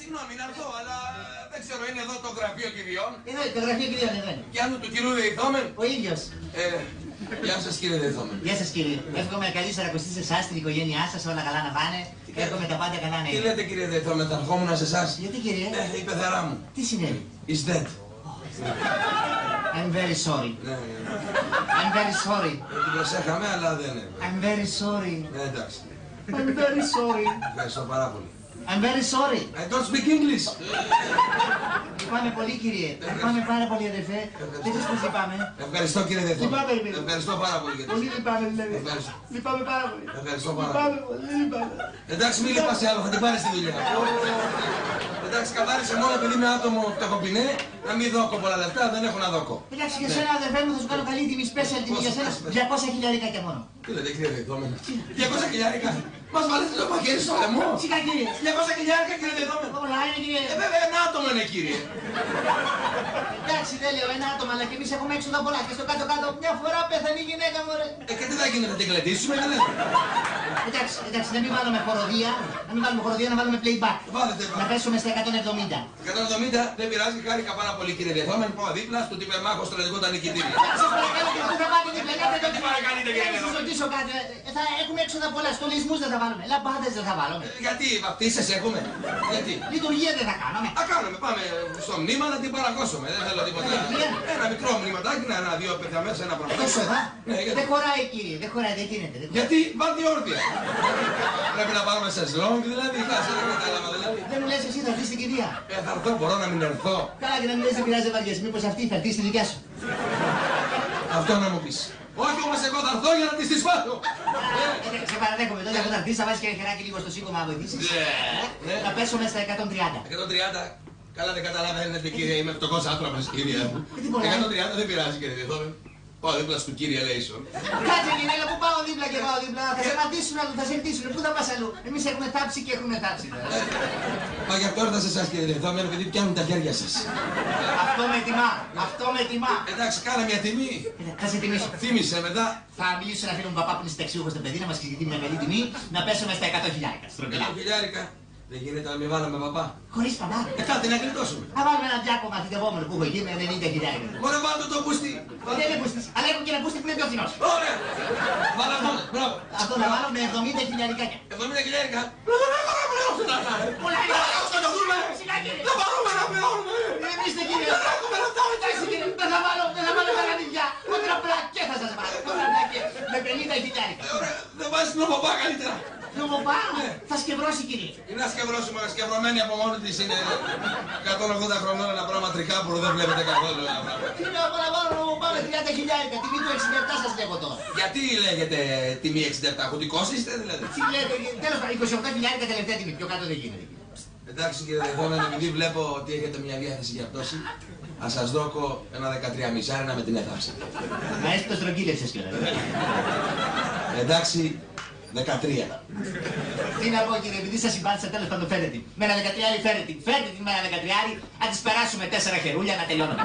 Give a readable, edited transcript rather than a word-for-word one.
Συγγνώμη, να έρθω, αλλά δεν ξέρω, είναι εδώ το γραφείο κυριών. Εδώ, το γραφείο κυριών, εδώ είναι. Και αν του κυρίου Δεϊθόμεν. Ο ίδιος. Γεια σας κύριε Δεϊθόμεν. Γεια σας κύριε. Εύχομαι καλή σαρακοστή σε εσάς, την οικογένειά σας, όλα καλά να πάνε. Εύχομαι τα πάντα καλά να είναι. Τι λέτε κύριε Δεϊθόμεν, θα ερχόμουν σε εσάς. Γιατί κύριε? Η πεθερά μου. Τι συνέβη? Is dead. I'm very sorry. Ναι. I'm very sorry. Την προσέχαμε, αλλά δεν είναι. I'm very sorry. Ναι, εντάξει. I'm very sorry. Ευχαριστώ πάρα πολύ. I'm very sorry. I don't speak English. Λυπάμαι πολύ κύριε. Λυπάμαι πάρα πολύ αδερφέ. Δεν ξέρεις πώς λυπάμαι. Ευχαριστώ κύριε Δεϊθόμεν. Λυπάμαι κύριε. Ευχαριστώ πάρα πολύ. Πολύ λυπάμαι δηλαδή. Ευχαριστώ. Λυπάμαι πάρα πολύ. Ευχαριστώ πάρα Λυπάμαι πολύ. πολύ. Λυπάμαι. Εντάξει, μην λυπάσαι άλλο, θα την πάρεις στη δουλειά. Εντάξει, καθάρισε μόνο επειδή είμαι άτομο τοκοπινέ, να μην δώκω πολλά λεφτά, δεν έχω να δώκω. Εντάξει, για σένα αδερφέ μου θα σου κάνω καλή τιμή, special τιμή για σένα. 200 χιλιάρικα και μόνο. Τι λέτε κύριε Δεϊθόμεν. 200 χιλιάρικα. Μας βάλετε το μαχαίρι στο λαιμό. Σιγά κύριε. 200 χιλιάρικα κύριε Δεϊθόμεν. Όλα είναι κύριε. Βέβαια ένα άτομο είναι κύριε. Εντάξει, δεν λέω ένα άτομο, αλλά και εμείς έχουμε έξοδα πολλά. Και στο κάτω-κάτω μια φορά πέθανε η γυναίκα μου, ρε. Και τι θα γίνει, θα την κλετήσουμε, δεν Εντάξει, να μην βάλουμε χοροδία, να βάλουμε playback. Βάλετε, Να πέσουμε στα 170. 170 δεν πειράζει, χάρηκα πάρα πολύ κύριε Δεϊθόμεν. Πάω δίπλα στο τυπεμάχο στρατηγικό τα νικητήρια. Σας παρακαλώ και πού θα πάτε δίπλα, Τι παρακαλείτε κύριε να σας Δεϊθόμεν. ρωτήσω κάτι. Θα έχουμε έξοδα πολλά, στολισμούς δεν θα βάλουμε, λαμπάδες δεν θα βάλουμε. Γιατί, βαπτίσες έχουμε. Γιατί. Λειτουργία δεν θα κάνουμε. Α, κάνουμε, πάμε στο μνήμα να την παρακώσουμε. Δεν θέλω τίποτα. Ένα μικρό μνήματάκι, ένα-δύο παιδιά μέσα, ένα πράγμα. Τόσο εδώ. Ναι, γιατί. Δεν χωράει κύριε, δεν χωράει, δεν γίνεται. Γιατί βάλτε όρθια. Πρέπει να πάρουμε σε σλόγγ, δηλαδή. Κάτσε, δεν κατάλαβα δηλαδή. Δεν μου λες εσύ θα έρθεις στην κηδεία. Θα έρθω, μπορώ να μην έρθω. Καλά και να μην λες δεν πειράζει βαριές, μήπως αυτή θα έρθει στη δικιά σου. Αυτό να μου πεις. Όχι όμως εγώ θα έρθω για να τη στισφάσω. Σε παραδέχομαι τώρα που θα έρθεις θα βάζεις και ένα χεράκι λίγο στο σίγμα να βοηθήσεις. Ναι. Να πέσουμε στα 130. 130. Καλά δεν καταλαβαίνετε κύριε, είμαι φτωχός άνθρωπος κύριε μου. 130 δεν πειράζει κύριε Δεϊθόμεν. Πάω δίπλα στο κύριε Λέισον. Κάτσε γυναίκα που πάω δίπλα και πάω δίπλα. Θα σε ματήσουν αλλού, θα σε χτίσουν. Πού θα πας αλλού. Εμείς έχουμε τάψει και έχουμε τάψει. Μα γι' αυτό ήρθα σε εσάς κύριε Δεϊθόμεν, επειδή πιάνουν τα χέρια σας. Αυτό με τιμά. Αυτό με τιμά. Εντάξει, κάνε μια τιμή. Θα σε τιμήσω. Θύμισε μετά. Θα μιλήσω σε ένα φίλο μου παπά που είναι συνταξιούχος στο παιδί να μας εξηγηθεί μια καλή τιμή να πέσουμε στα 100 χιλιάρικα. 100 χιλιάρικα. Δεν γίνεται να μην βάλουμε παπά. Χωρίς παπά. Κάτι να γλιτώσουμε. Θα βάλουμε ένα διάκο μαθητευόμενο που έχω εκεί με 90 χιλιάρικα. Ωραία, βάλτε το μπούστι. Δεν είναι μπούστης, αλλά έχω και ένα μπούστι που είναι πιο φθηνός. Ωραία. Βάλε αυτό. Μπράβο. Αυτό να βάλω με 70 χιλιάρικάκια. 70 χιλιάρικα. Πολλά είναι. Σιγά κύριε. Δεν μπορούμε να πληρώνουμε. Εμείστε κύριε. Εντάξει κύριε, δεν θα βάλω καρανιδιά. Κόντρα πλακέ θα σας βάλω. Κόντρα πλακέ. Με 50 χιλιάρικα. Δεν βάζεις την οποπά καλύτερα. Νομοπά, θα σκευρώσει κύριε. Είναι ασκευρώσιμο, σκευρωμένη από μόνη της είναι 180 χρονών ένα πράγμα τρικάμπουρο, δεν βλέπετε καθόλου ένα πράγμα. Τι λέω, παραβάνω νομοπά με 30 χιλιάρικα, τιμή του 67 σας λέγω τώρα. Γιατί λέγεται τιμή 67, χωτικός είστε δηλαδή. Τι λέτε, τέλος πάντων 28 χιλιάρικα τελευταία τιμή, πιο κάτω δεν γίνεται. Εντάξει κύριε Δεϊθόμεν, επειδή βλέπω ότι έχετε μια διάθεση για πτώση, ας σας δώκω ένα 13 μισάρινα με την έθαψη. Να έτσι το στρογγύλεψες κιόλας. Εντάξει, 13. Τι να πω κύριε, επειδή σας συμπάθησα τέλος πάντων φέρετε την. Με ένα 13 φέρετε την. Φέρετε την με ένα 13, να τις περάσουμε 4 χερούλια να τελειώνουμε.